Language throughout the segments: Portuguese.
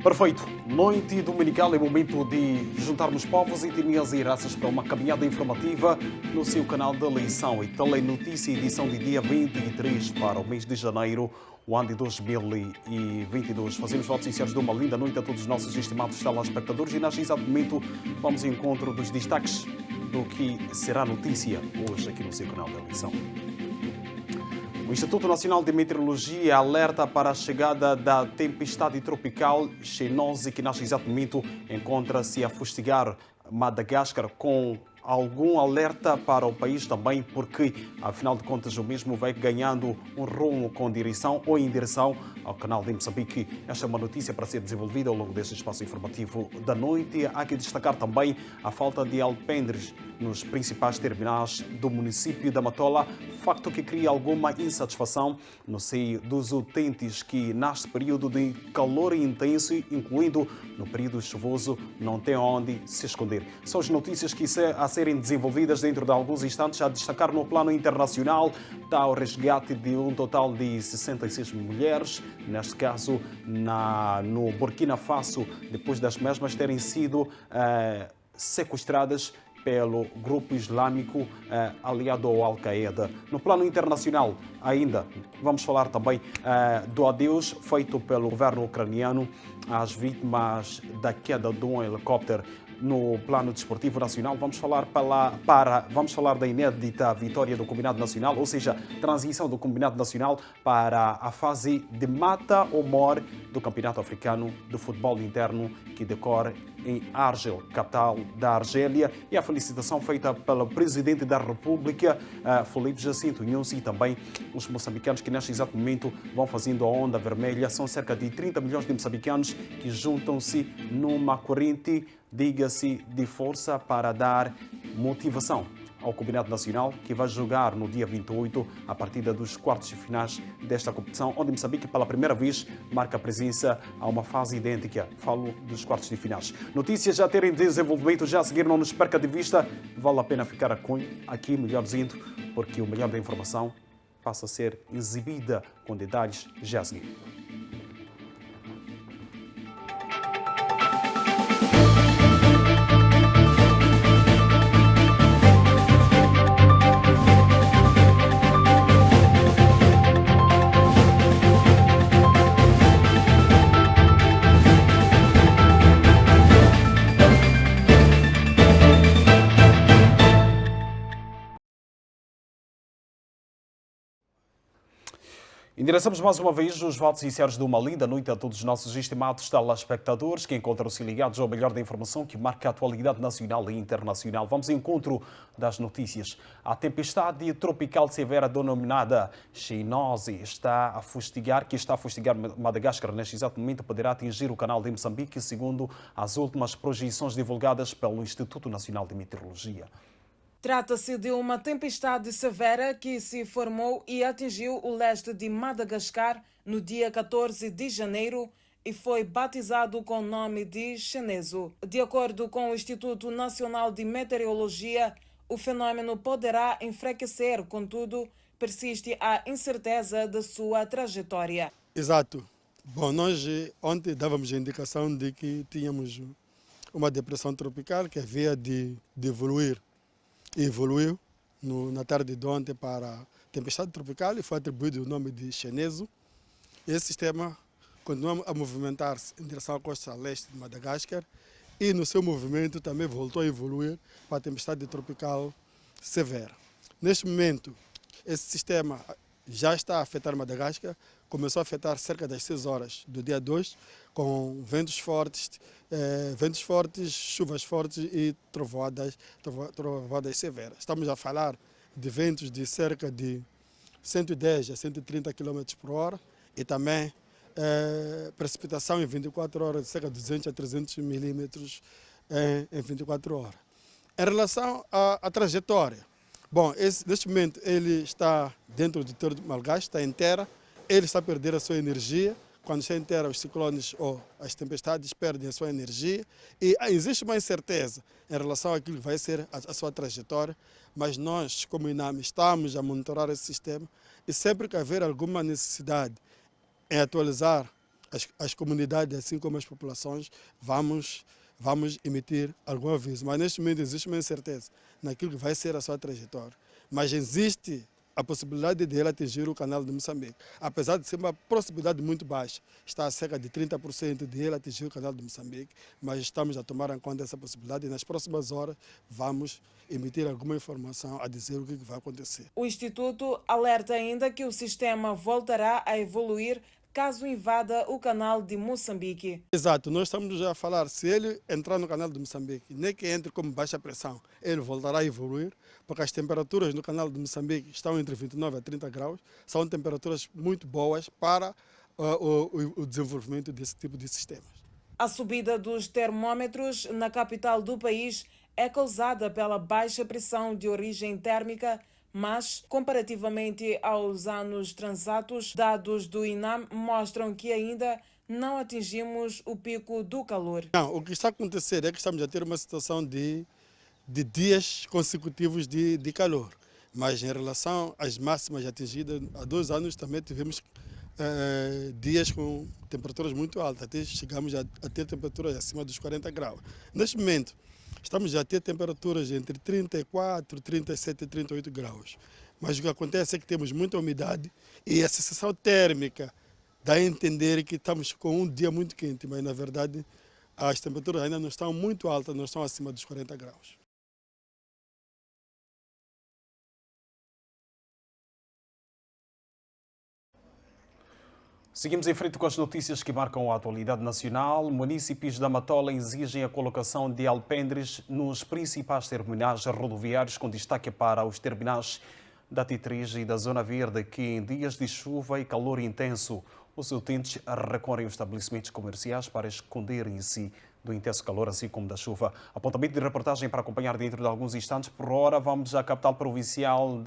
Perfeito. Noite dominical é momento de juntarmos povos, etnias e raças para uma caminhada informativa no seu canal de eleição e telenotícia, edição de dia 23 para o mês de janeiro, o ano de 2022. Fazemos votos sinceros de uma linda noite a todos os nossos estimados telespectadores e neste exato momento vamos ao encontro dos destaques do que será notícia hoje aqui no seu canal de eleição. O Instituto Nacional de Meteorologia alerta para a chegada da tempestade tropical Xenose, que neste exato momento encontra-se a fustigar Madagascar, com algum alerta para o país também, porque, afinal de contas, o mesmo vai ganhando um rumo com direção ou em direção ao canal de Moçambique. Esta é uma notícia para ser desenvolvida ao longo deste espaço informativo da noite. Há que destacar também a falta de alpendres nos principais terminais do município da Matola, facto que cria alguma insatisfação no seio dos utentes que, neste período de calor intenso, incluindo no período chuvoso, não têm onde se esconder. São as notícias que a serem desenvolvidas dentro de alguns instantes. A destacar no plano internacional está o resgate de um total de 66 mulheres, neste caso no Burkina Faso, depois das mesmas terem sido sequestradas pelo grupo islâmico aliado ao Al-Qaeda. No plano internacional, ainda, vamos falar também do adeus feito pelo governo ucraniano às vítimas da queda de um helicóptero. No plano desportivo nacional, vamos falar da inédita vitória do Combinado Nacional, ou seja, transição do Combinado Nacional para a fase de mata ou morre do Campeonato Africano de Futebol Interno, que decorre em Argel, capital da Argélia, e a felicitação feita pelo Presidente da República, Filipe Jacinto Nyusi, e também os moçambicanos que neste exato momento vão fazendo a onda vermelha. São cerca de 30 milhões de moçambicanos que juntam-se numa corrente, diga-se, de força para dar motivação ao Combinado Nacional, que vai jogar no dia 28 a partida dos quartos de finais desta competição, onde Moçambique pela primeira vez marca a presença a uma fase idêntica. Falo dos quartos de finais. Notícias já terem desenvolvimento, já a seguir, não nos perca de vista. Vale a pena ficar aqui, melhor dizendo, porque o melhor da informação passa a ser exibida com detalhes já a seguir. Endereçamos mais uma vez os votos sinceros de uma linda noite a todos os nossos estimados telespectadores que encontram-se ligados ao melhor da informação que marca a atualidade nacional e internacional. Vamos ao encontro das notícias. A tempestade tropical severa denominada Xenose está a fustigar Madagascar neste exato momento, poderá atingir o canal de Moçambique, segundo as últimas projeções divulgadas pelo Instituto Nacional de Meteorologia. Trata-se de uma tempestade severa que se formou e atingiu o leste de Madagascar no dia 14 de janeiro e foi batizado com o nome de Xenezo. De acordo com o Instituto Nacional de Meteorologia, o fenômeno poderá enfraquecer, contudo, persiste a incerteza da sua trajetória. Exato. Bom, nós ontem dávamos a indicação de que tínhamos uma depressão tropical que havia de evoluir. E evoluiu na tarde de ontem para tempestade tropical e foi atribuído o nome de Xenezo. Esse sistema continua a movimentar-se em direção à costa leste de Madagascar e no seu movimento também voltou a evoluir para a tempestade tropical severa. Neste momento, esse sistema já está a afetar Madagascar, começou a afetar cerca das 6 horas do dia 2, com ventos fortes, chuvas fortes e trovoadas severas. Estamos a falar de ventos de cerca de 110 a 130 km por hora e também precipitação em 24 horas de cerca de 200 a 300 milímetros em 24 horas. Em relação à trajetória, bom, neste momento ele está dentro do território de Malgache, está em terra, ele está a perder a sua energia. Quando está em terra, os ciclones ou as tempestades perdem a sua energia e existe uma incerteza em relação àquilo que vai ser a sua trajetória, mas nós, como INAME, estamos a monitorar esse sistema e sempre que haver alguma necessidade em atualizar as comunidades, assim como as populações, vamos emitir algum aviso. Mas neste momento existe uma incerteza naquilo que vai ser a sua trajetória. Mas existe a possibilidade de ele atingir o canal de Moçambique. Apesar de ser uma possibilidade muito baixa, está a cerca de 30% de ele atingir o canal de Moçambique, mas estamos a tomar em conta essa possibilidade e nas próximas horas vamos emitir alguma informação a dizer o que vai acontecer. O Instituto alerta ainda que o sistema voltará a evoluir caso invada o canal de Moçambique. Exato, nós estamos já a falar, se ele entrar no canal de Moçambique, nem que entre como baixa pressão, ele voltará a evoluir, porque as temperaturas no canal de Moçambique estão entre 29 a 30 graus, são temperaturas muito boas para o desenvolvimento desse tipo de sistemas. A subida dos termômetros na capital do país é causada pela baixa pressão de origem térmica, mas, comparativamente aos anos transatos, dados do INAM mostram que ainda não atingimos o pico do calor. Não, o que está a acontecer é que estamos a ter uma situação de dias consecutivos de calor, mas em relação às máximas atingidas há 2 anos também tivemos dias com temperaturas muito altas, até chegamos a ter temperaturas acima dos 40 graus. Neste momento, estamos a ter temperaturas entre 34, 37 e 38 graus. Mas o que acontece é que temos muita umidade e a sensação térmica dá a entender que estamos com um dia muito quente, mas na verdade as temperaturas ainda não estão muito altas, não estão acima dos 40 graus. Seguimos em frente com as notícias que marcam a atualidade nacional. Munícipes da Matola exigem a colocação de alpendres nos principais terminais rodoviários, com destaque para os terminais da T3 e da Zona Verde, que em dias de chuva e calor intenso, os utentes recorrem aos estabelecimentos comerciais para esconderem-se do intenso calor, assim como da chuva. Apontamento de reportagem para acompanhar dentro de alguns instantes. Por hora, vamos à capital provincial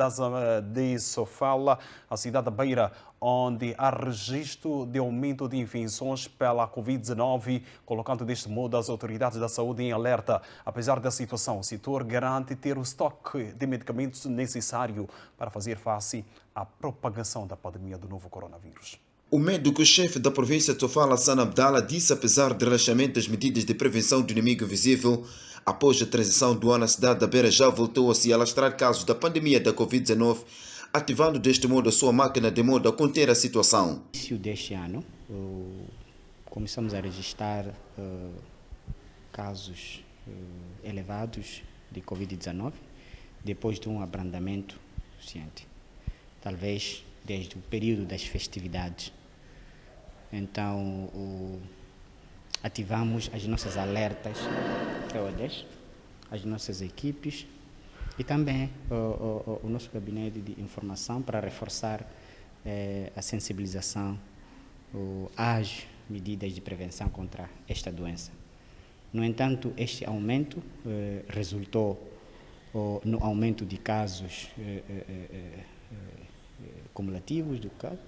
de Sofala, a cidade da Beira, onde há registro de aumento de infecções pela Covid-19, colocando deste modo as autoridades da saúde em alerta. Apesar da situação, o setor garante ter o estoque de medicamentos necessário para fazer face à propagação da pandemia do novo coronavírus. O médico-chefe da província de Sofala, Hassan Abdallah, disse apesar do relaxamento das medidas de prevenção do inimigo visível, após a transição do ano, a cidade da Beira já voltou a se alastrar casos da pandemia da Covid-19, ativando deste modo a sua máquina de modo a conter a situação. No início deste ano, começamos a registrar casos elevados de Covid-19, depois de um abrandamento suficiente, talvez desde o período das festividades. Então, ativamos as nossas alertas todas, as nossas equipes e também o nosso gabinete de informação para reforçar a sensibilização às medidas de prevenção contra esta doença. No entanto, este aumento resultou no aumento de casos cumulativos do caso,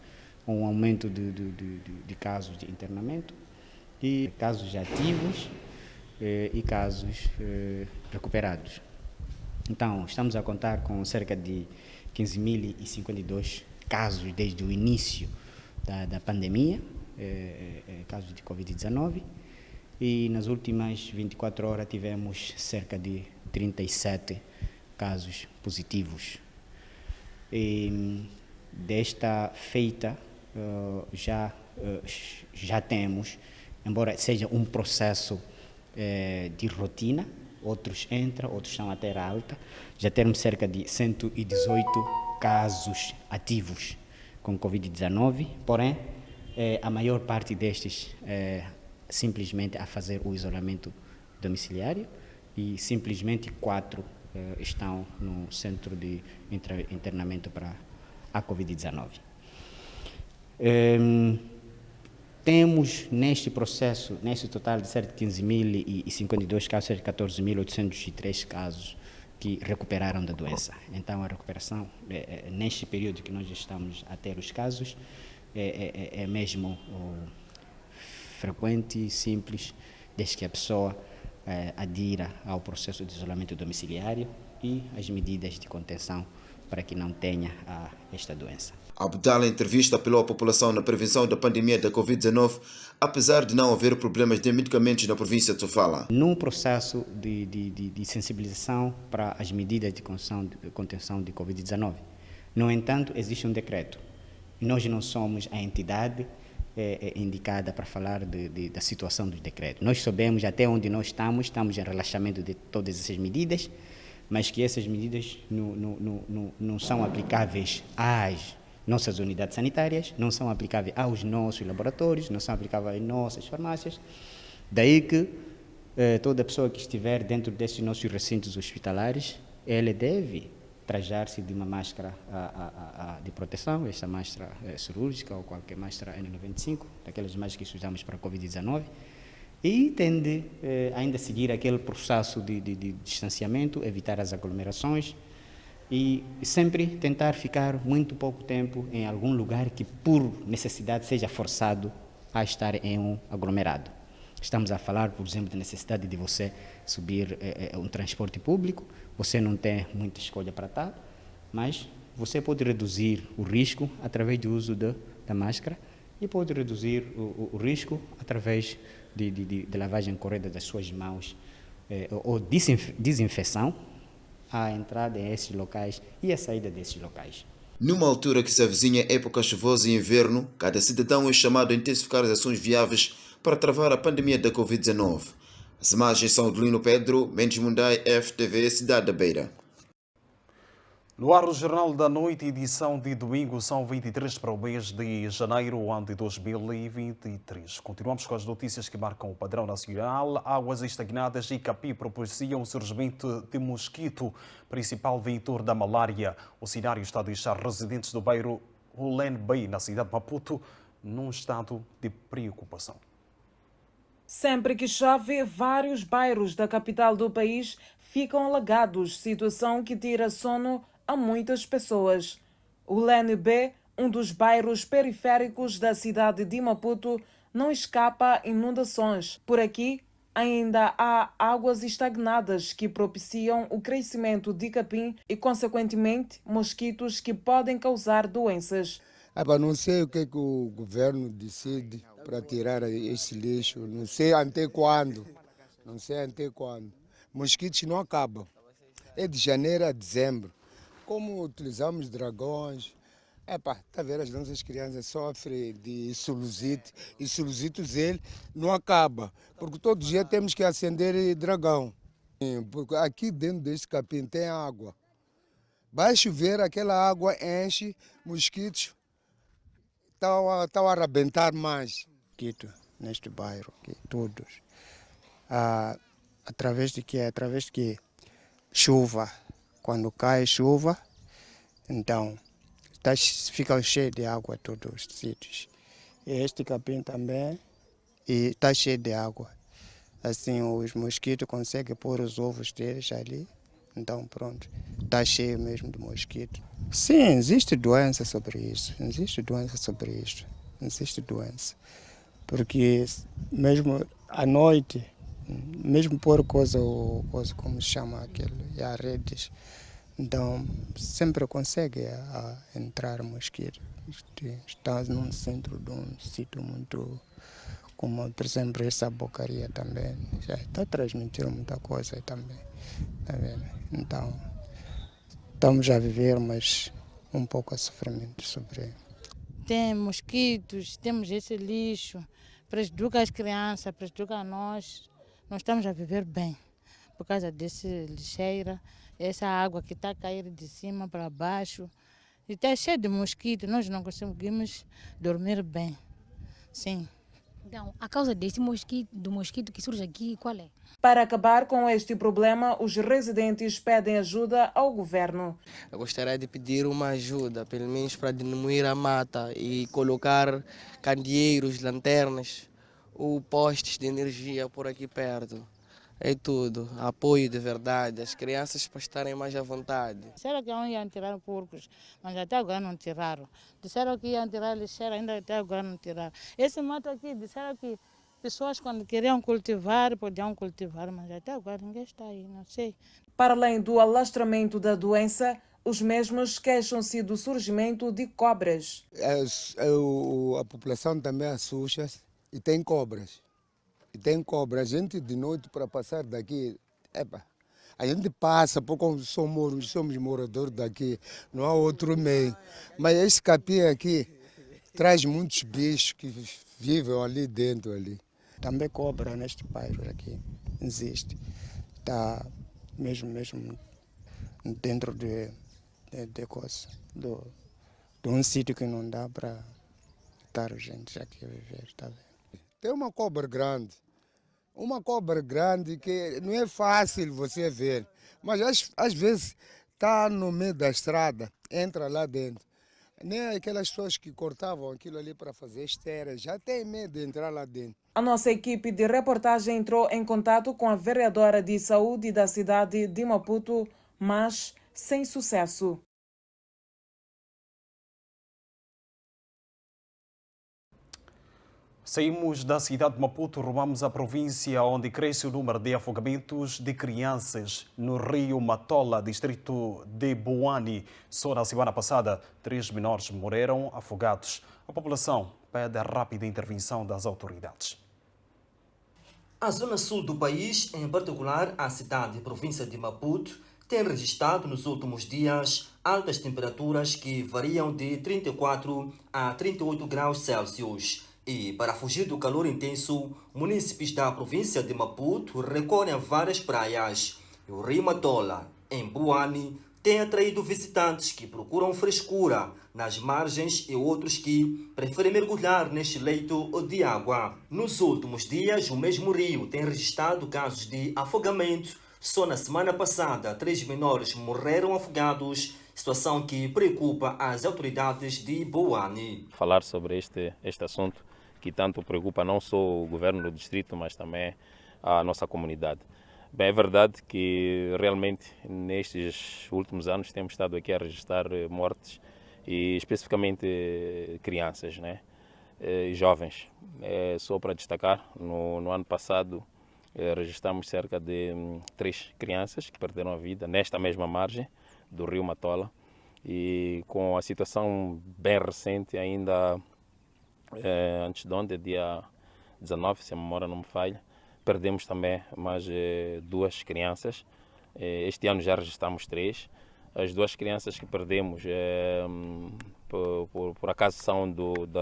um aumento de casos de internamento e casos ativos e casos recuperados. Então, estamos a contar com cerca de 15.052 casos desde o início da pandemia, casos de Covid-19, e nas últimas 24 horas tivemos cerca de 37 casos positivos. E desta feita, já temos, embora seja um processo de rotina, outros entram, outros estão a ter alta, já temos cerca de 118 casos ativos com Covid-19, porém, a maior parte destes simplesmente a fazer o isolamento domiciliário e simplesmente 4 estão no centro de internamento para a Covid-19. Temos neste processo, neste total de cerca de 15.052 casos, cerca de 14.803 casos que recuperaram da doença. Então, a recuperação, neste período que nós estamos a ter os casos, é mesmo frequente e simples, desde que a pessoa adira ao processo de isolamento domiciliário e as medidas de contenção para que não tenha esta doença. Abdala, em entrevista, apelou à população na prevenção da pandemia da Covid-19, apesar de não haver problemas de medicamentos na província de Sofala. Num processo de sensibilização para as medidas de contenção de Covid-19. No entanto, existe um decreto. Nós não somos a entidade indicada para falar da situação do decreto. Nós sabemos até onde nós estamos em relaxamento de todas essas medidas, mas que essas medidas não são aplicáveis às nossas unidades sanitárias, não são aplicáveis aos nossos laboratórios, não são aplicáveis às nossas farmácias. Daí que toda pessoa que estiver dentro desses nossos recintos hospitalares, ela deve trajar-se de uma máscara de proteção, esta máscara cirúrgica ou qualquer máscara N95, daquelas máscaras que usamos para a Covid-19, e tende ainda a seguir aquele processo de distanciamento, evitar as aglomerações e sempre tentar ficar muito pouco tempo em algum lugar que por necessidade seja forçado a estar em um aglomerado. Estamos a falar, por exemplo, da necessidade de você subir um transporte público, você não tem muita escolha para tal, mas você pode reduzir o risco através do uso da máscara e pode reduzir o risco através de lavagem correta das suas mãos ou desinfecção à entrada em esses locais e a saída desses locais. Numa altura que se avizinha época chuvosa e inverno, cada cidadão é chamado a intensificar as ações viáveis para travar a pandemia da Covid-19. As imagens são de Lino Pedro, Mendes Mundai, FTV, Cidade da Beira. No ar, o Jornal da Noite, edição de domingo, são 23 para o mês de janeiro, ano de 2023. Continuamos com as notícias que marcam o padrão nacional. Águas estagnadas e capim propiciam o surgimento de mosquito, principal vetor da malária. O cenário está a deixar residentes do bairro Hulen Bay, na cidade de Maputo, num estado de preocupação. Sempre que chove, vários bairros da capital do país ficam alagados, situação que tira sono a muitas pessoas. O LNB, um dos bairros periféricos da cidade de Maputo, não escapa inundações. Por aqui, ainda há águas estagnadas que propiciam o crescimento de capim e, consequentemente, mosquitos que podem causar doenças. Não sei o que o governo decide para tirar esse lixo, não sei até quando. Mosquitos não acabam. É de janeiro a dezembro. Como utilizamos dragões, tá vendo, as nossas crianças sofrem de sinusite, e sinusite ele não acaba, porque todo dia temos que acender dragão. Porque aqui dentro deste capim tem água. Vai chover, aquela água enche, mosquitos estão a arrebentar mais. Neste bairro, aqui, todos. Através de que chuva. Quando cai chuva, então fica cheio de água todos os sítios. E este capim também está cheio de água. Assim os mosquitos conseguem pôr os ovos deles ali. Então pronto, está cheio mesmo de mosquito. Sim, existe doença sobre isso. Porque mesmo à noite, mesmo por coisa como se chama aquele, as redes, então sempre consegue entrar mosquito. Está num centro de um sítio muito, como por exemplo essa bocaria também, já está transmitindo muita coisa aí também. Tá vendo? Então estamos a viver, mas um pouco a sofrimento sobre. Tem mosquitos, temos esse lixo, prejudica as crianças, prejudica nós. Nós estamos a viver bem por causa desse lixeira, essa água que está a cair de cima para baixo. E está cheio de mosquitos, nós não conseguimos dormir bem. Sim. Então, a causa do mosquito que surge aqui, qual é? Para acabar com este problema, os residentes pedem ajuda ao governo. Eu gostaria de pedir uma ajuda, pelo menos para diminuir a mata e colocar candeeiros, lanternas ou postes de energia por aqui perto. É tudo, apoio de verdade, as crianças para estarem mais à vontade. Disseram que iam tirar porcos, mas até agora não tiraram. Disseram que iam tirar lixeira, ainda até agora não tiraram. Esse mato aqui, disseram que pessoas quando queriam cultivar, podiam cultivar, mas até agora ninguém está aí, não sei. Para além do alastramento da doença, Os mesmos queixam-se do surgimento de cobras. A população também assusta-se e tem cobras. A gente de noite para passar daqui, a gente passa, porque somos moradores daqui, não há outro meio. Mas esse capim aqui traz muitos bichos que vivem ali dentro. Também cobra neste bairro aqui, existe. Está mesmo dentro de um sítio que não dá para estar gente aqui a viver, está vendo? Tem uma cobra grande que não é fácil você ver, mas às vezes está no meio da estrada, entra lá dentro. Nem aquelas pessoas que cortavam aquilo ali para fazer esteira já tem medo de entrar lá dentro. A nossa equipe de reportagem entrou em contato com a vereadora de saúde da cidade de Maputo, mas sem sucesso. Saímos da cidade de Maputo, rumamos à província onde cresce o número de afogamentos de crianças no rio Matola, distrito de Boane. Só na semana passada, 3 menores morreram afogados. A população pede a rápida intervenção das autoridades. A zona sul do país, em particular a cidade e província de Maputo, tem registrado nos últimos dias altas temperaturas que variam de 34 a 38 graus Celsius. E, para fugir do calor intenso, munícipes da província de Maputo recorrem a várias praias. E o rio Matola, em Boane, tem atraído visitantes que procuram frescura nas margens e outros que preferem mergulhar neste leito de água. Nos últimos dias, o mesmo rio tem registrado casos de afogamento. Só na semana passada, 3 menores morreram afogados, situação que preocupa as autoridades de Boane. Falar sobre este assunto que tanto preocupa não só o governo do distrito, mas também a nossa comunidade. Bem, é verdade que realmente nestes últimos anos temos estado aqui a registrar mortes, e especificamente crianças, né? E jovens. Só para destacar, no ano passado registramos cerca de 3 crianças que perderam a vida nesta mesma margem do rio Matola, e com a situação bem recente ainda, antes de ontem, dia 19, se a memória não me falha, perdemos também mais 2 crianças. Este ano já registramos 3. As 2 crianças que perdemos, por acaso, são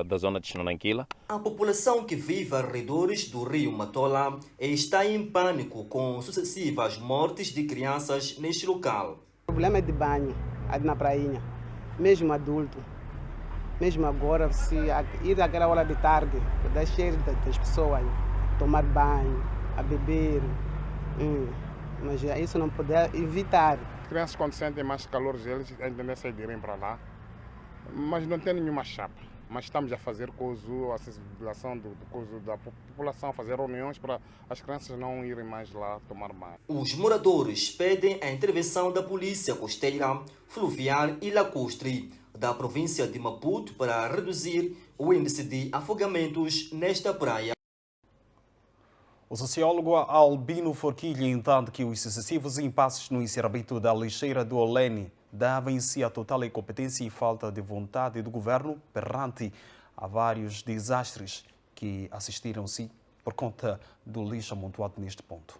da zona de Chinonanquila. A população que vive ao redores do rio Matola está em pânico com sucessivas mortes de crianças neste local. O problema é de banho, ali na prainha, mesmo adulto. Mesmo agora, se ir àquela hora de tarde, dá cheiro das pessoas, tomar banho, a beber, mas isso não pode evitar. As crianças, quando sentem mais calor, eles tendem a irem para lá, mas não tem nenhuma chapa. Mas estamos a fazer a sensibilização da população, fazer reuniões para as crianças não irem mais lá tomar banho. Os moradores pedem a intervenção da Polícia Costeira, Fluvial e Lacustre da província de Maputo para reduzir o índice de afogamentos nesta praia. O sociólogo Albino Forquilha entende que os sucessivos impasses no encerramento da lixeira do Olene devem-se à total incompetência e falta de vontade do governo perante a vários desastres que assistiram-se por conta do lixo amontoado neste ponto.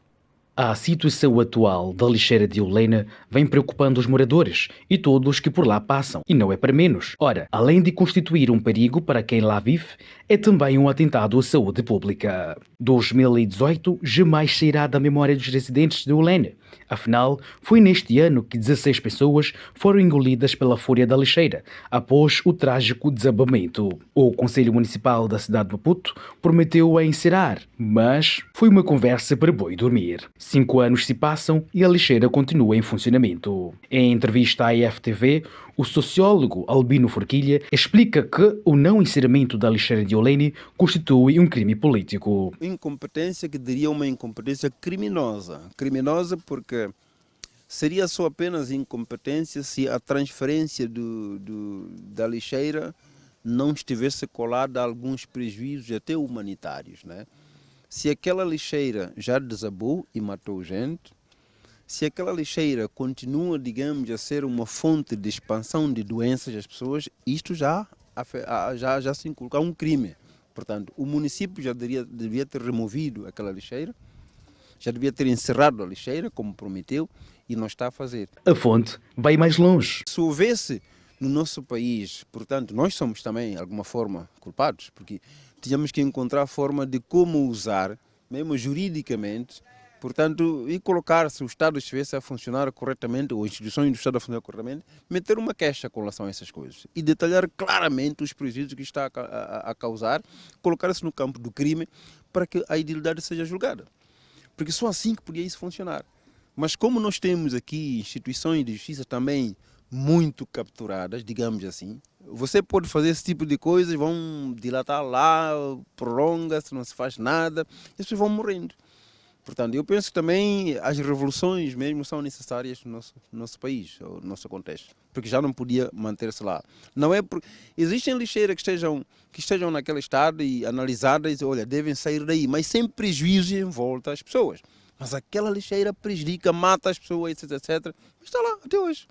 A situação atual da lixeira de Olene vem preocupando os moradores e todos que por lá passam, e não é para menos. Ora, além de constituir um perigo para quem lá vive, é também um atentado à saúde pública. 2018 jamais sairá da memória dos residentes de Olene. Afinal, foi neste ano que 16 pessoas foram engolidas pela fúria da lixeira, após o trágico desabamento. O Conselho Municipal da cidade de Maputo prometeu a encerrar, mas foi uma conversa para boi dormir. 5 anos se passam e a lixeira continua em funcionamento. Em entrevista à IFTV, o sociólogo Albino Forquilha explica que o não encerramento da lixeira de Olene constitui um crime político. Incompetência que diria uma incompetência criminosa. Criminosa porque seria só apenas incompetência se a transferência da lixeira não estivesse colada a alguns prejuízos até humanitários, né? Se aquela lixeira já desabou e matou gente, se aquela lixeira continua, digamos, a ser uma fonte de expansão de doenças às pessoas, isto já se inculca um crime. Portanto, o município já devia ter removido aquela lixeira, já devia ter encerrado a lixeira, como prometeu, e não está a fazer. A fonte vai mais longe. Se houvesse no nosso país, portanto, nós somos também, de alguma forma, culpados, porque tínhamos que encontrar a forma de como usar, mesmo juridicamente, portanto, e colocar, se o Estado estivesse a funcionar corretamente, ou instituições do Estado a funcionar corretamente, meter uma queixa com relação a essas coisas e detalhar claramente os prejuízos que está a causar, colocar-se no campo do crime para que a ilegalidade seja julgada. Porque só assim que podia isso funcionar. Mas como nós temos aqui instituições de justiça também muito capturadas, digamos assim, você pode fazer esse tipo de coisas, vão dilatar lá, prolonga-se, não se faz nada, e as pessoas vão morrendo. Portanto, eu penso que também as revoluções mesmo são necessárias no nosso país, no nosso contexto, porque já não podia manter-se lá. Não é por... Existem lixeiras que estejam naquele estado e analisadas, olha, devem sair daí, mas sem prejuízo em volta às pessoas. Mas aquela lixeira prejudica, mata as pessoas, etc. Mas está lá até hoje.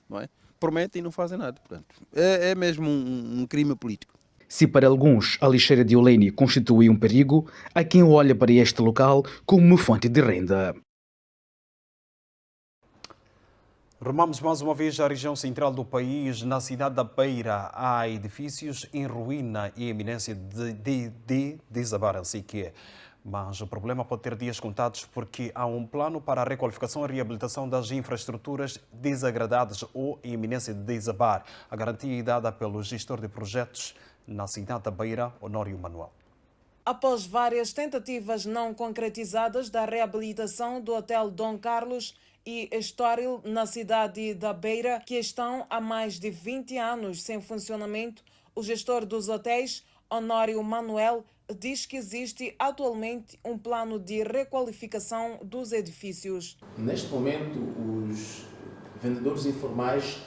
Não é? Prometem e não fazem nada. Portanto, é mesmo um crime político. Se para alguns a lixeira de Olene constitui um perigo, há quem olha para este local como uma fonte de renda. Rumamos mais uma vez à região central do país. Na cidade da Beira há edifícios em ruína e iminência de desabar, assim que é. Mas o problema pode ter dias contados porque há um plano para a requalificação e reabilitação das infraestruturas desagradadas ou em iminência de desabar. A garantia é dada pelo gestor de projetos na cidade da Beira, Honório Manuel. Após várias tentativas não concretizadas da reabilitação do Hotel Dom Carlos e Estoril na cidade da Beira, que estão há mais de 20 anos sem funcionamento, o gestor dos hotéis, Honório Manuel, diz que existe atualmente um plano de requalificação dos edifícios. Neste momento, os vendedores informais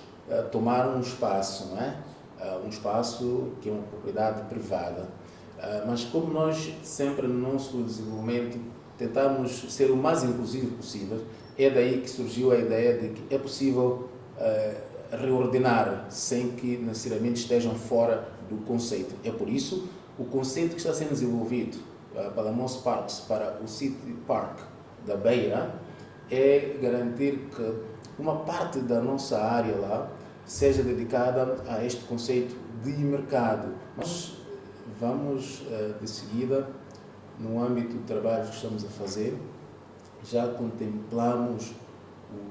tomaram um espaço, não é? Um espaço que é uma propriedade privada. Mas como nós sempre no nosso desenvolvimento tentamos ser o mais inclusivo possível, é daí que surgiu a ideia de que é possível reordenar sem que necessariamente estejam fora do conceito. É por isso o conceito que está sendo desenvolvido pela Mons Parks para o City Park da Beira é garantir que uma parte da nossa área lá seja dedicada a este conceito de mercado. Nós vamos, de seguida, no âmbito do trabalho que estamos a fazer, já contemplamos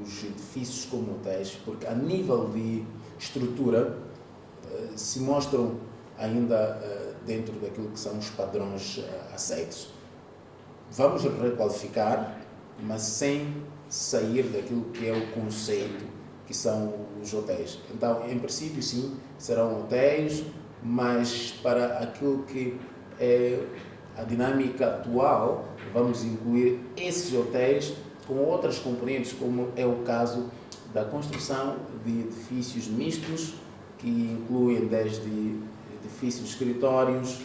os edifícios como hotéis, porque a nível de estrutura se mostram ainda dentro daquilo que são os padrões aceitos. Vamos requalificar, mas sem sair daquilo que é o conceito que são os hotéis. Então, em princípio, sim, serão hotéis, mas para aquilo que é a dinâmica atual, vamos incluir esses hotéis com outras componentes, como é o caso da construção de edifícios mistos, que incluem desde edifícios de escritórios,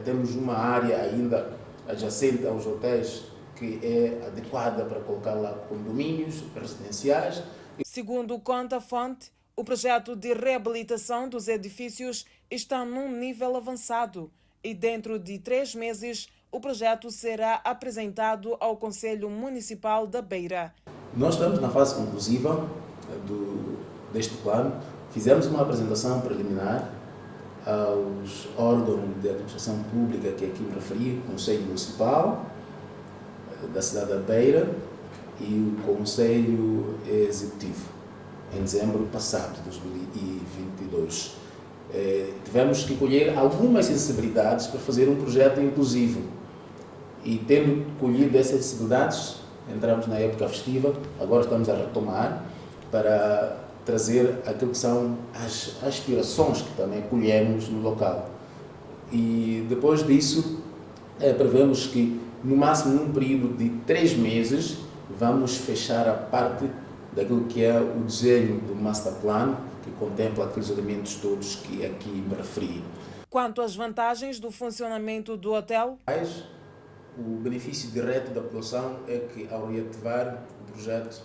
temos uma área ainda adjacente aos hotéis que é adequada para colocar lá condomínios residenciais. Segundo conta a fonte, o projeto de reabilitação dos edifícios está num nível avançado e dentro de 3 meses o projeto será apresentado ao Conselho Municipal da Beira. Nós estamos na fase conclusiva deste plano. Fizemos uma apresentação preliminar aos órgãos de administração pública que aqui me referi, o Conselho Municipal da cidade da Beira e o Conselho Executivo, em dezembro passado, de 2022. Tivemos que colher algumas sensibilidades para fazer um projeto inclusivo. E tendo colhido essas sensibilidades, entramos na época festiva, agora estamos a retomar para trazer aquilo que são as aspirações que também colhemos no local. E depois disso, prevemos que no máximo num período de 3 meses vamos fechar a parte daquilo que é o desenho do Master Plan, que contempla aqueles elementos todos que aqui me referi. Quanto às vantagens do funcionamento do hotel, o benefício direto da população é que, ao reativar o projeto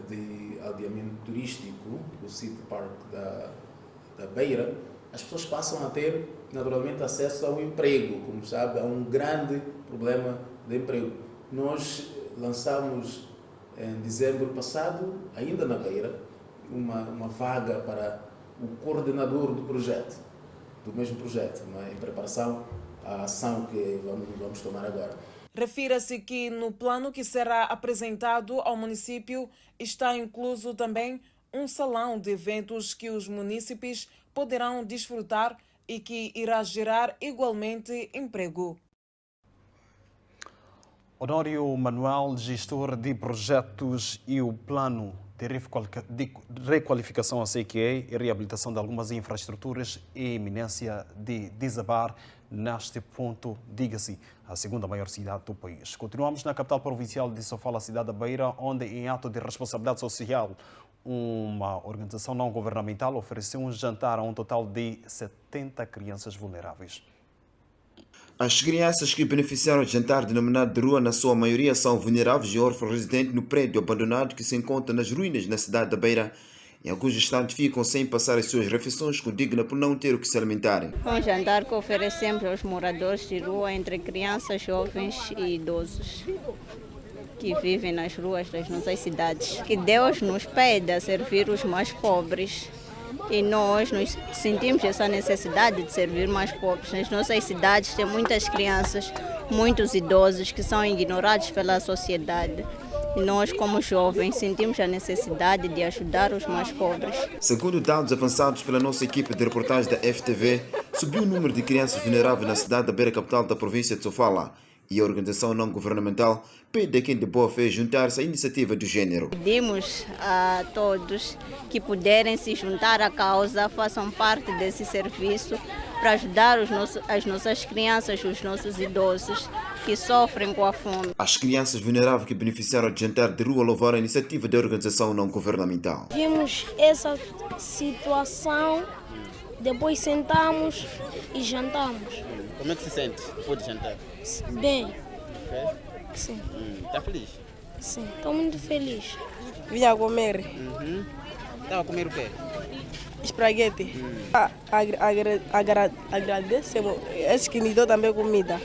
de aldeamento turístico do City Park da Beira, as pessoas passam a ter naturalmente acesso ao emprego. Como sabe, há um grande problema de emprego. Nós lançamos em dezembro passado, ainda na Beira, uma vaga para o coordenador do projeto, do mesmo projeto, em preparação à ação que vamos tomar agora. Refira-se que no plano que será apresentado ao município está incluso também um salão de eventos que os munícipes poderão desfrutar e que irá gerar igualmente emprego. Honório Manuel, gestor de projetos e o plano de requalificação CQE e reabilitação de algumas infraestruturas e iminência de desabar neste ponto, diga-se, a segunda maior cidade do país. Continuamos na capital provincial de Sofala, cidade da Beira, onde, em ato de responsabilidade social, uma organização não governamental ofereceu um jantar a um total de 70 crianças vulneráveis. As crianças que beneficiaram do jantar denominado de rua, na sua maioria, são vulneráveis e órfãos residentes no prédio abandonado que se encontra nas ruínas na cidade da Beira. Em alguns instantes ficam sem passar as suas refeições, condigna por não ter o que se alimentarem. Um jantar que oferecemos aos moradores de rua, entre crianças, jovens e idosos que vivem nas ruas das nossas cidades. Que Deus nos pede a servir os mais pobres. E nós sentimos essa necessidade de servir mais pobres. Nas nossas cidades tem muitas crianças, muitos idosos que são ignorados pela sociedade. E nós, como jovens, sentimos a necessidade de ajudar os mais pobres. Segundo dados avançados pela nossa equipe de reportagem da FTV, subiu o número de crianças vulneráveis na cidade da Beira, capital da província de Sofala. E a organização não governamental pede a quem de boa fé juntar-se à iniciativa do género. Pedimos a todos que puderem se juntar à causa, façam parte desse serviço para ajudar as nossas crianças, os nossos idosos que sofrem com a fome. As crianças vulneráveis que beneficiaram de jantar de rua louvaram a iniciativa da organização não governamental. Vimos essa situação, depois sentamos e jantamos. Como é que se sente depois de jantar? Bem. Okay. Sim. Está feliz? Sim, estou muito feliz. Vim a comer. Estava a comer o quê? Espaguete. Agradecemos. Esse que me deu também comida.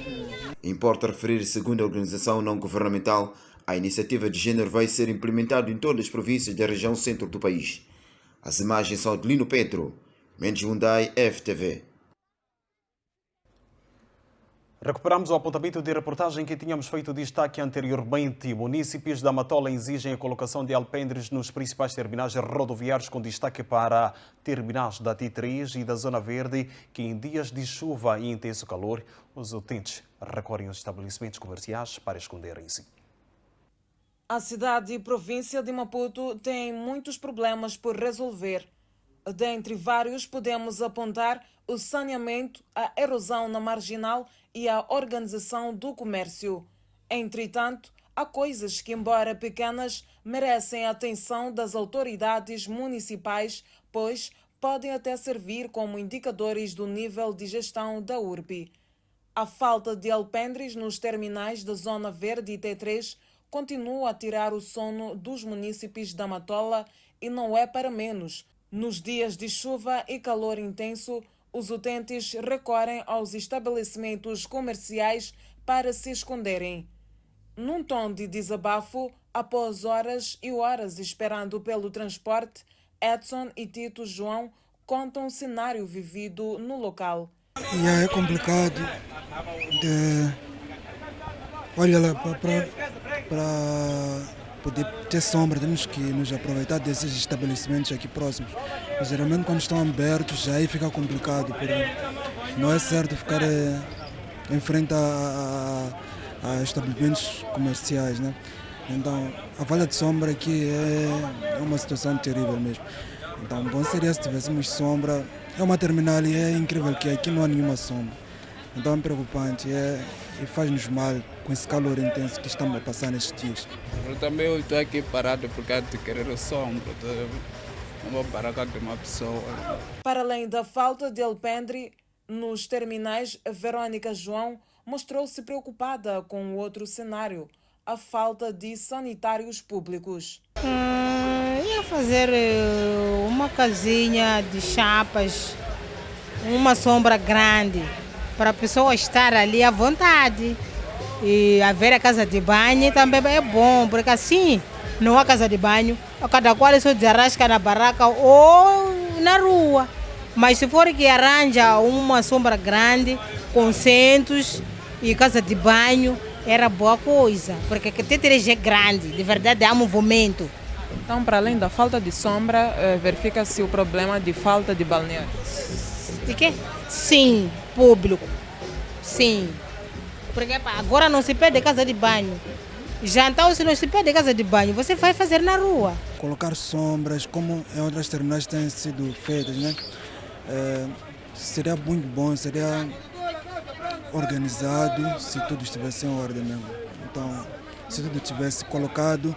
Importa referir, segundo a organização não governamental, a iniciativa de género vai ser implementada em todas as províncias da região centro do país. As imagens são de Lino Pedro, Mendes Hyundai, FTV. Recuperamos o apontamento de reportagem que tínhamos feito destaque anteriormente. Munícipes da Matola exigem a colocação de alpendres nos principais terminais rodoviários, com destaque para terminais da T3 e da Zona Verde, que em dias de chuva e intenso calor, os utentes recorrem aos estabelecimentos comerciais para esconderem-se. A cidade e província de Maputo têm muitos problemas por resolver. Dentre vários, podemos apontar o saneamento, a erosão na marginal e a organização do comércio. Entretanto, há coisas que, embora pequenas, merecem a atenção das autoridades municipais, pois podem até servir como indicadores do nível de gestão da URB. A falta de alpendres nos terminais da Zona Verde e T3 continua a tirar o sono dos munícipes da Matola e não é para menos. Nos dias de chuva e calor intenso, os utentes recorrem aos estabelecimentos comerciais para se esconderem. Num tom de desabafo, após horas e horas esperando pelo transporte, Edson e Tito João contam o cenário vivido no local. É complicado. Olha lá, para poder ter sombra, temos que nos aproveitar desses estabelecimentos aqui próximos. Geralmente quando estão abertos, aí fica complicado, porque não é certo ficar em frente a estabelecimentos comerciais, né? Então, a falta de sombra aqui é uma situação terrível mesmo. Então, bom seria se tivéssemos sombra. É uma terminal e é incrível que aqui não há nenhuma sombra. Então é preocupante e faz-nos mal com esse calor intenso que estamos a passar nestes dias. Eu também estou aqui parado por causa de querer sombra. Não vou parar com uma pessoa. Para além da falta de alpendre nos terminais, Verônica João mostrou-se preocupada com o outro cenário, a falta de sanitários públicos. Ia fazer uma casinha de chapas, uma sombra grande, para a pessoa estar ali à vontade. E haver a casa de banho também é bom, porque assim não há casa de banho, cada qual só desarrasca na barraca ou na rua. Mas se for que arranja uma sombra grande, com centros e casa de banho, era boa coisa, porque a T3 é grande, de verdade há movimento. Então, para além da falta de sombra, verifica-se o problema de falta de balneário. De quê? Sim, público. Sim. Porque agora não se pede casa de banho. Já então, se não se pede casa de banho, você vai fazer na rua. Colocar sombras, como em outras terminais têm sido feitas, né? Seria muito bom, seria organizado se tudo estivesse em ordem mesmo. Então, se tudo tivesse colocado,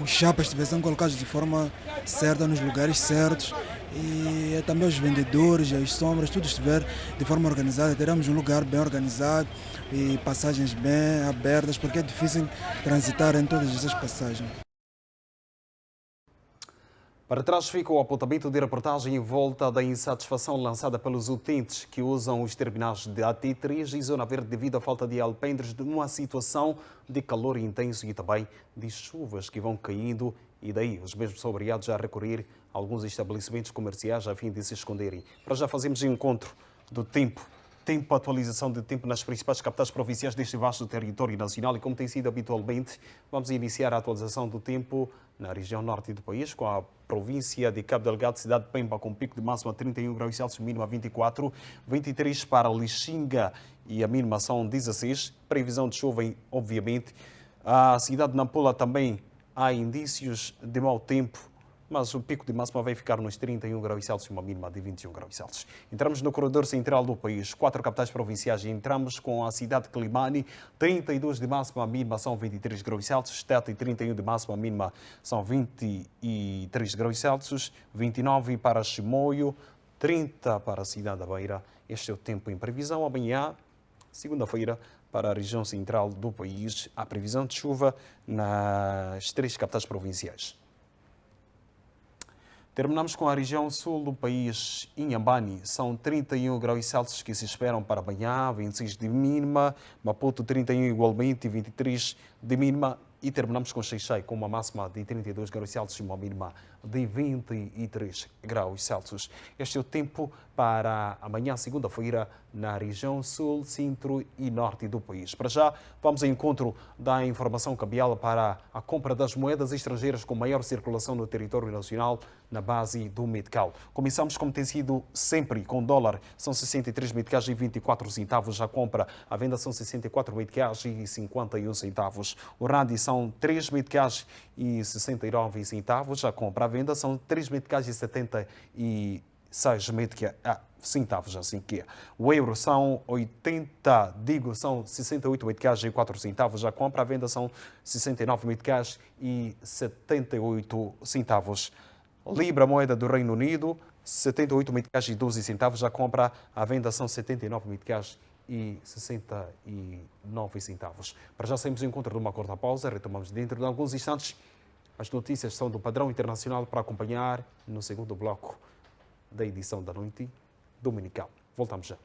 os chapas estivessem colocados de forma certa, nos lugares certos, e também os vendedores, as sombras, tudo estiver de forma organizada, teremos um lugar bem organizado e passagens bem abertas, porque é difícil transitar em todas essas passagens. Para trás fica o apontamento de reportagem em volta da insatisfação lançada pelos utentes que usam os terminais de AT3 e Zona Verde devido à falta de alpendres numa situação de calor intenso e também de chuvas que vão caindo, e daí os mesmos são obrigados a recorrer a alguns estabelecimentos comerciais a fim de se esconderem. Para já fazemos encontro do tempo, atualização de tempo nas principais capitais provinciais deste vasto território nacional, e como tem sido habitualmente, vamos iniciar a atualização do tempo na região norte do país, com a província de Cabo Delgado, cidade de Pemba, com pico de máxima 31 graus Celsius, mínima 24, 23 para Lixinga e a mínima são 16. Previsão de chuva, obviamente. A cidade de Nampula também há indícios de mau tempo, mas o pico de máxima vai ficar nos 31 graus Celsius, uma mínima de 21 graus Celsius. Entramos no corredor central do país, 4 capitais provinciais, e entramos com a cidade de Climane, 32 de máxima, a mínima são 23 graus Celsius, Tete 31 de máxima, a mínima são 23 graus Celsius, 29 para Chimoio, 30 para a cidade da Beira. Este é o tempo em previsão. Amanhã, segunda-feira, para a região central do país, há previsão de chuva nas 3 capitais provinciais. Terminamos com a região sul do país. Inhambane, são 31 graus Celsius que se esperam para amanhã, 26 de mínima. Maputo, 31 igualmente, 23 de mínima. E terminamos com Xai-Xai, com uma máxima de 32 graus Celsius e uma mínima de 23 graus Celsius. Este é o tempo para amanhã, segunda-feira, na região sul, centro e norte do país. Para já, vamos ao encontro da informação cambial para a compra das moedas estrangeiras com maior circulação no território nacional, na base do Metical. Começamos, como tem sido sempre, com dólar. São 63 meticais e 24 centavos a compra. A venda são 64 meticais e 51 centavos. O randi são 3 meticais e 69 centavos a compra. A venda são 3 meticais e 76 centavos, assim que é. O euro são 68 meticais e 4 centavos a compra. A venda são 69 meticais e 78 centavos. Libra, moeda do Reino Unido, 78 meticais e 12 centavos a compra. A venda são 79 meticais e 69 centavos. Para já saímos ao encontro de uma curta pausa. Retomamos dentro de alguns instantes. As notícias são do Padrão Internacional para acompanhar no segundo bloco da edição da noite dominical. Voltamos já.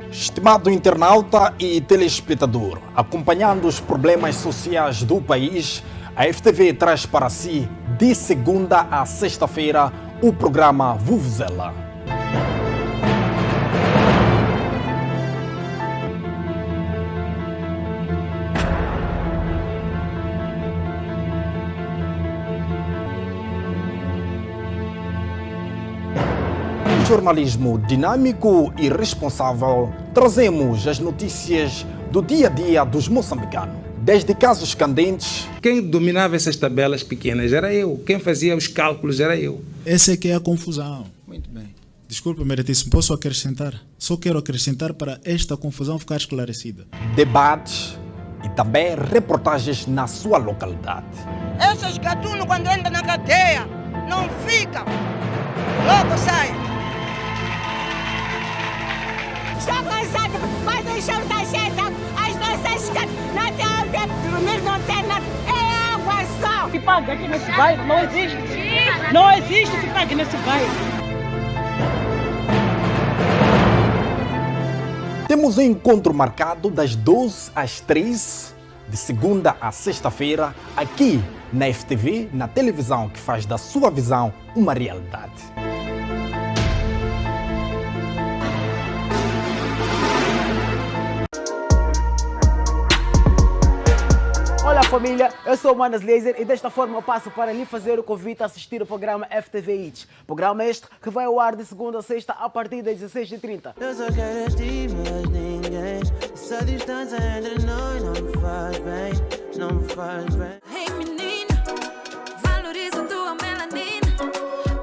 Estimado internauta e telespectador, acompanhando os problemas sociais do país, a FTV traz para si, de segunda a sexta-feira, o programa Vuvuzela. Jornalismo dinâmico e responsável, trazemos as notícias do dia a dia dos moçambicanos. Desde casos candentes. Quem dominava essas tabelas pequenas era eu. Quem fazia os cálculos era eu. Essa é que é a confusão. Muito bem. Desculpa, meritíssimo, posso acrescentar? Só quero acrescentar para esta confusão ficar esclarecida. Debates e também reportagens na sua localidade. Esses gatunos, quando entram na cadeia, não ficam. Logo saem. Estou cansado, vai deixar da gente. As nossas casas não tem onde dormir, não tem nada. É água só. Se paga aqui nesse bairro, não existe. Não existe se paga nesse bairro. Temos um encontro marcado das 12 às 3, de segunda a sexta-feira, aqui na FTV, na televisão que faz da sua visão uma realidade. Olá família, eu sou o Manas Laser e desta forma eu passo para lhe fazer o convite a assistir o programa FTV Hits. Programa este que vai ao ar de segunda a sexta a partir das 16h30. Eu só quero este, mas ninguém. Essa distância entre nós não me faz bem, não me faz bem. Hey menina, valoriza tua melanina,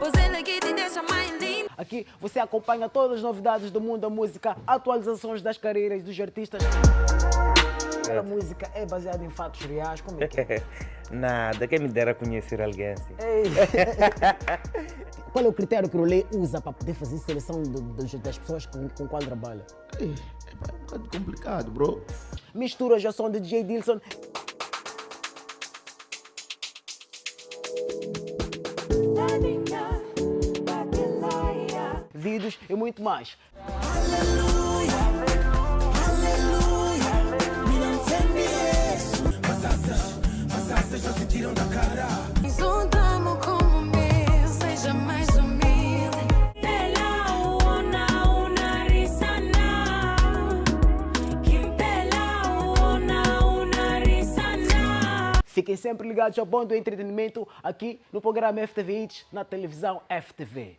pois ela aqui te deixa mais linda. Aqui você acompanha todas as novidades do mundo da música, atualizações das carreiras dos artistas. A música é baseada em fatos reais, como é que é? Nada, quem me dera conhecer alguém assim. Qual é o critério que o Lei usa para poder fazer seleção das pessoas com qual trabalha? É um bocado complicado, bro. Mistura já som de DJ Dilson. Vídeos e muito mais. Juntamos como mil, seja mais humilde. Fiquem sempre ligados ao bom do entretenimento aqui no programa FTV Hits, na televisão FTV.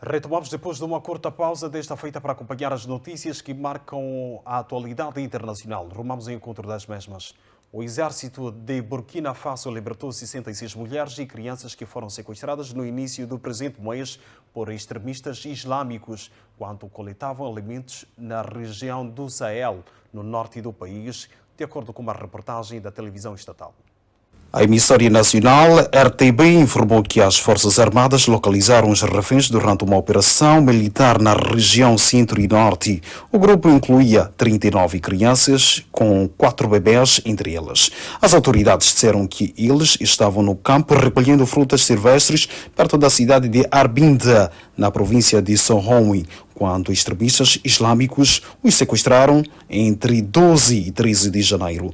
Retomamos depois de uma curta pausa desta feita para acompanhar as notícias que marcam a atualidade internacional. Rumamos ao encontro das mesmas. O exército de Burkina Faso libertou 66 mulheres e crianças que foram sequestradas no início do presente mês por extremistas islâmicos, quando coletavam alimentos na região do Sahel, no norte do país, de acordo com uma reportagem da televisão estatal. A emissora nacional RTB informou que as Forças Armadas localizaram os reféns durante uma operação militar na região centro e norte. O grupo incluía 39 crianças, com 4 bebés entre elas. As autoridades disseram que eles estavam no campo recolhendo frutas silvestres perto da cidade de Arbinda, na província de Sohoui, quando extremistas islâmicos os sequestraram entre 12 e 13 de janeiro.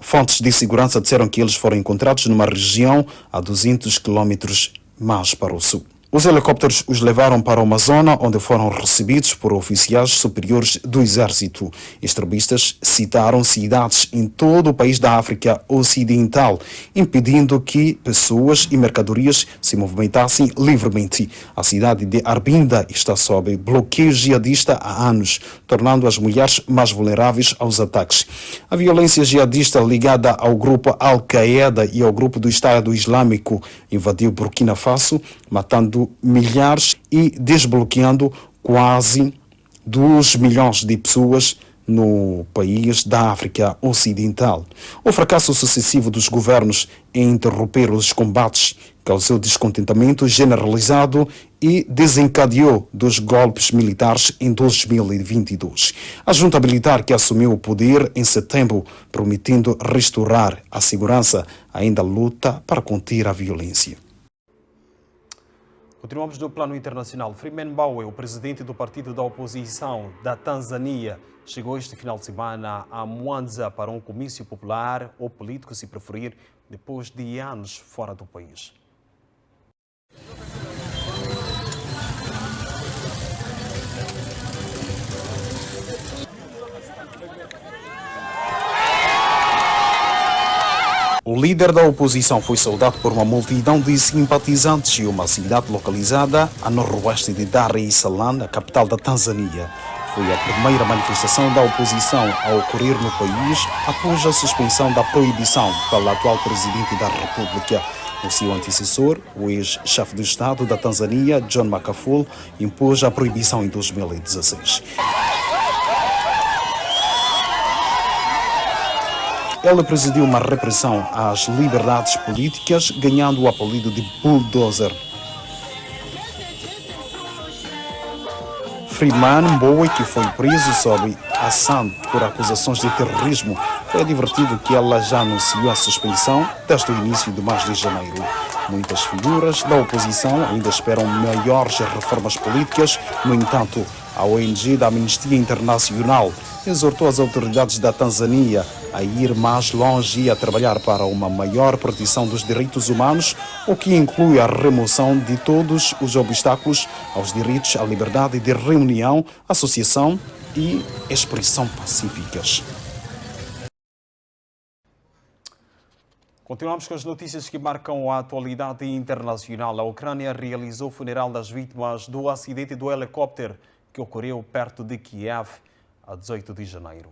Fontes de segurança disseram que eles foram encontrados numa região a 200 quilômetros mais para o sul. Os helicópteros os levaram para uma zona onde foram recebidos por oficiais superiores do exército. Extremistas citaram cidades em todo o país da África Ocidental, impedindo que pessoas e mercadorias se movimentassem livremente. A cidade de Arbinda está sob bloqueio jihadista há anos, tornando as mulheres mais vulneráveis aos ataques. A violência jihadista ligada ao grupo Al-Qaeda e ao grupo do Estado Islâmico invadiu Burkina Faso, matando milhares e desbloqueando quase 2 milhões de pessoas no país da África Ocidental. O fracasso sucessivo dos governos em interromper os combates causou descontentamento generalizado e desencadeou dos golpes militares em 2022. A junta militar que assumiu o poder em setembro, prometendo restaurar a segurança, ainda luta para conter a violência. Continuamos no plano internacional. Freeman Mbowe, o presidente do partido da oposição da Tanzânia, chegou este final de semana a Mwanza para um comício popular ou político, se preferir, depois de anos fora do país. O líder da oposição foi saudado por uma multidão de simpatizantes em uma cidade localizada a noroeste de Dar es Salaam, a capital da Tanzânia. Foi a primeira manifestação da oposição a ocorrer no país após a suspensão da proibição pelo atual presidente da República. O seu antecessor, o ex-chefe do Estado da Tanzânia, John Magufuli, impôs a proibição em 2016. Ele presidiu uma repressão às liberdades políticas, ganhando o apelido de bulldozer. Freeman Mbowe, que foi preso sob ação por acusações de terrorismo, foi advertido que ela já anunciou a suspensão desde o início do mês de janeiro. Muitas figuras da oposição ainda esperam maiores reformas políticas. No entanto, a ONG da Amnistia Internacional exortou as autoridades da Tanzânia a ir mais longe e a trabalhar para uma maior proteção dos direitos humanos, o que inclui a remoção de todos os obstáculos aos direitos à liberdade de reunião, associação e expressão pacíficas. Continuamos com as notícias que marcam a atualidade internacional. A Ucrânia realizou o funeral das vítimas do acidente do helicóptero que ocorreu perto de Kiev a 18 de janeiro.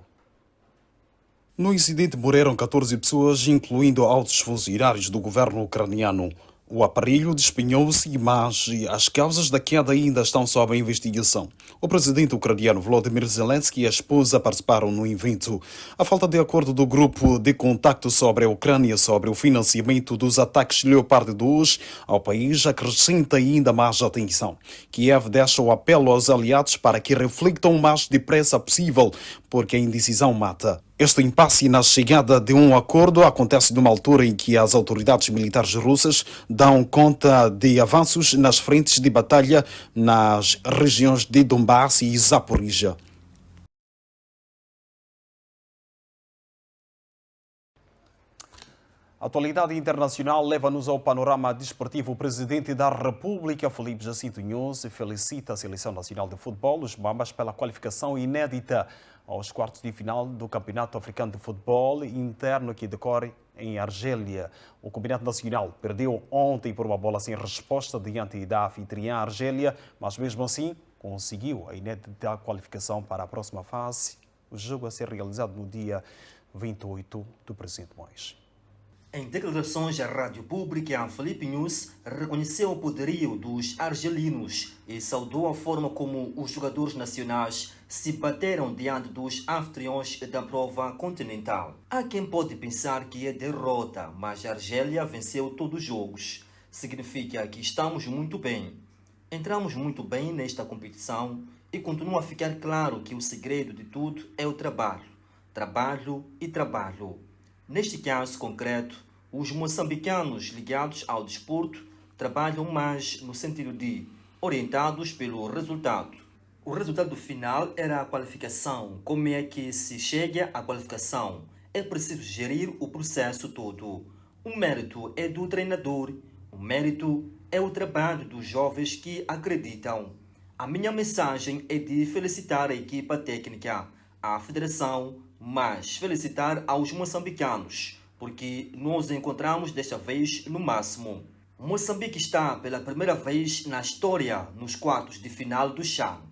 No incidente morreram 14 pessoas, incluindo altos funcionários do governo ucraniano. O aparelho despenhou-se, mas as causas da queda ainda estão sob a investigação. O presidente ucraniano Volodymyr Zelensky e a esposa participaram no evento. A falta de acordo do grupo de contacto sobre a Ucrânia sobre o financiamento dos ataques Leopard 2 ao país acrescenta ainda mais a tensão. Kiev deixa o apelo aos aliados para que reflitam o mais depressa possível, porque a indecisão mata. Este impasse na chegada de um acordo acontece numa altura em que as autoridades militares russas dão conta de avanços nas frentes de batalha nas regiões de Donbass e Zaporizhia. A atualidade internacional leva-nos ao panorama desportivo. O presidente da República, Filipe Jacinto Nunes, felicita a Seleção Nacional de Futebol, os Mambas, pela qualificação inédita aos quartos de final do Campeonato Africano de Futebol interno que decorre em Argélia. O Combinado Nacional perdeu ontem por uma bola sem resposta diante da anfitriã Argélia, mas mesmo assim conseguiu a inédita qualificação para a próxima fase. O jogo a ser realizado no dia 28 do presente mês. Em declarações à Rádio Pública, Filipe Nunes reconheceu o poderio dos argelinos e saudou a forma como os jogadores nacionais se bateram diante dos anfitriões da prova continental. Há quem pode pensar que é derrota, mas a Argélia venceu todos os jogos. Significa que estamos muito bem. Entramos muito bem nesta competição e continua a ficar claro que o segredo de tudo é o trabalho. Trabalho e trabalho. Neste caso concreto, os moçambicanos ligados ao desporto trabalham mais no sentido de orientados pelo resultado. O resultado final era a qualificação. Como é que se chega à qualificação? É preciso gerir o processo todo. O mérito é do treinador. O mérito é o trabalho dos jovens que acreditam. A minha mensagem é de felicitar a equipa técnica, a federação, mas felicitar aos moçambicanos, porque nos encontramos desta vez no máximo. Moçambique está pela primeira vez na história nos quartos de final do CHAN.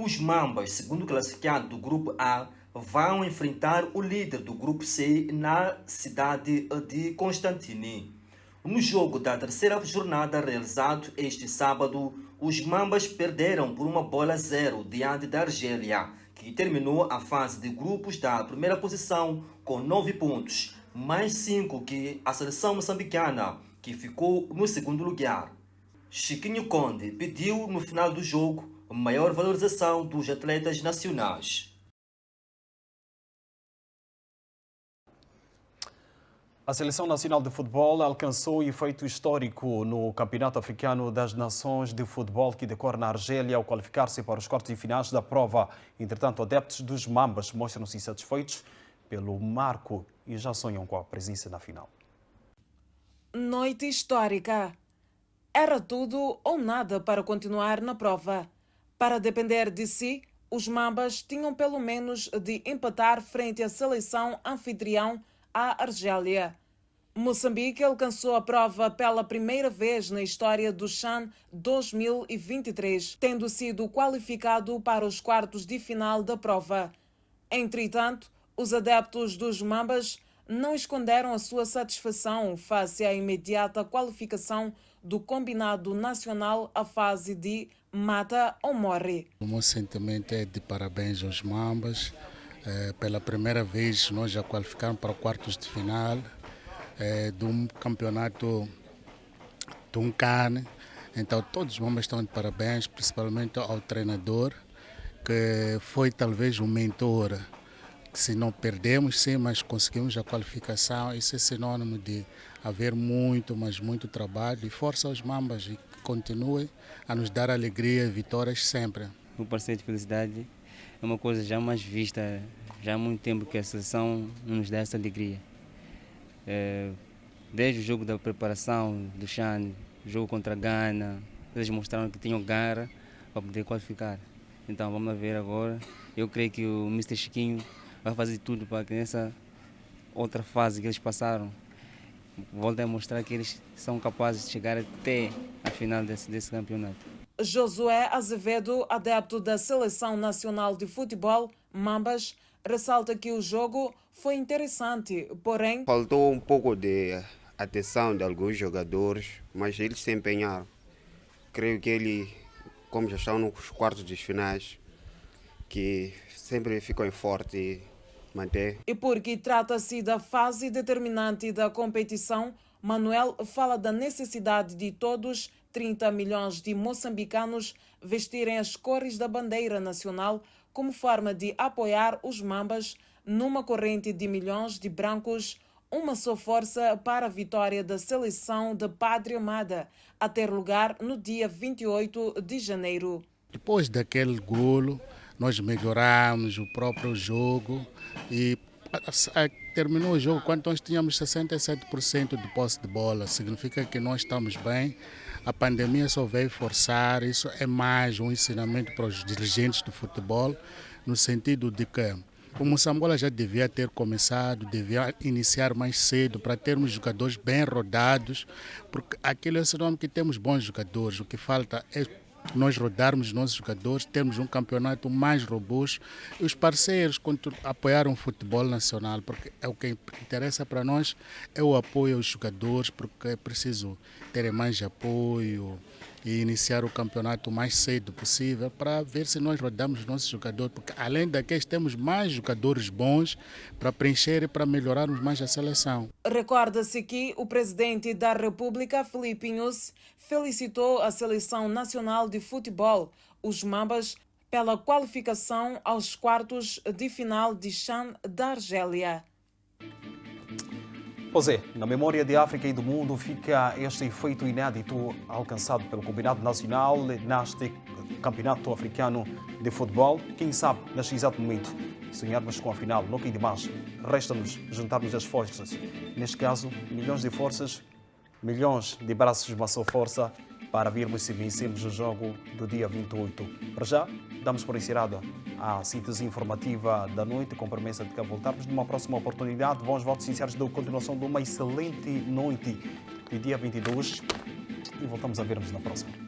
Os Mambas, segundo classificado do Grupo A, vão enfrentar o líder do Grupo C na cidade de Constantine. No jogo da terceira jornada realizado este sábado, os Mambas perderam por 1-0 diante da Argélia, que terminou a fase de grupos da primeira posição com 9 pontos, mais 5 que a seleção moçambicana, que ficou no segundo lugar. Chiquinho Conde pediu no final do jogo maior valorização dos atletas nacionais. A Seleção Nacional de Futebol alcançou efeito histórico no Campeonato Africano das Nações de Futebol que decorre na Argélia ao qualificar-se para os quartos de finais da prova. Entretanto, adeptos dos Mambas mostram-se insatisfeitos pelo marco e já sonham com a presença na final. Noite histórica. Era tudo ou nada para continuar na prova. Para depender de si, os Mambas tinham pelo menos de empatar frente à seleção anfitrião, a Argélia. Moçambique alcançou a prova pela primeira vez na história do CHAN 2023, tendo sido qualificado para os quartos de final da prova. Entretanto, os adeptos dos Mambas não esconderam a sua satisfação face à imediata qualificação do combinado nacional à fase de mata ou morre. O meu sentimento é de parabéns aos Mambas. Pela primeira vez nós já qualificamos para quartos de final de um campeonato de um CAN. Então todos os Mambas estão de parabéns, principalmente ao treinador, que foi talvez um mentor. Se não perdemos, sim, mas conseguimos a qualificação. Isso é sinônimo de haver muito, mas muito trabalho. E força aos Mambas e continuem a nos dar alegria e vitórias sempre. O parceiro de felicidade é uma coisa jamais vista, já há muito tempo que a seleção nos dá essa alegria. Desde o jogo da preparação do CHAN, jogo contra a Gana, eles mostraram que tinham garra para poder qualificar. Então vamos ver agora. Eu creio que o Mr. Chiquinho vai fazer tudo para que nessa outra fase que eles passaram, voltem a mostrar que eles são capazes de chegar até a final desse campeonato. Josué Azevedo, adepto da Seleção Nacional de Futebol, Mambas, ressalta que o jogo foi interessante, porém... Faltou um pouco de atenção de alguns jogadores, mas eles se empenharam. Creio que ele, como já estão nos quartos de finais, que sempre ficam fortes e manter. E porque trata-se da fase determinante da competição, Manuel fala da necessidade de todos 30 milhões de moçambicanos vestirem as cores da bandeira nacional como forma de apoiar os Mambas numa corrente de milhões de brancos, uma só força para a vitória da seleção da Pátria Amada, a ter lugar no dia 28 de janeiro. Depois daquele golo, nós melhoramos o próprio jogo e terminou o jogo quando nós tínhamos 67% de posse de bola. Significa que nós estamos bem. A pandemia só veio forçar, isso é mais um ensinamento para os dirigentes do futebol, no sentido de que o Moçambola já devia ter começado, devia iniciar mais cedo para termos jogadores bem rodados, porque aquilo é sinônimo que temos bons jogadores. O que falta é nós rodarmos nossos jogadores, termos um campeonato mais robusto e os parceiros apoiaram o futebol nacional, porque é o que interessa para nós é o apoio aos jogadores, porque é preciso ter mais apoio e iniciar o campeonato o mais cedo possível para ver se nós rodamos nossos jogadores, porque além daqueles temos mais jogadores bons para preencher e para melhorarmos mais a seleção. Recorda-se que o presidente da República, Filipe Nyusi, felicitou a Seleção Nacional de Futebol, os Mambas, pela qualificação aos quartos de final de CHAN da Argélia. Pois é, na memória de África e do mundo fica este efeito inédito alcançado pelo Combinado Nacional neste Campeonato Africano de Futebol. Quem sabe, neste exato momento, sonharmos com a final, não que demais, resta-nos juntarmos as forças. Neste caso, milhões de forças, milhões de braços, uma só força, para virmos se vencemos o jogo do dia 28. Para já, damos por encerrada a síntese informativa da noite, com promessa de que voltarmos numa próxima oportunidade. Bons votos sinceros da continuação de uma excelente noite de dia 22 e voltamos a vermos na próxima.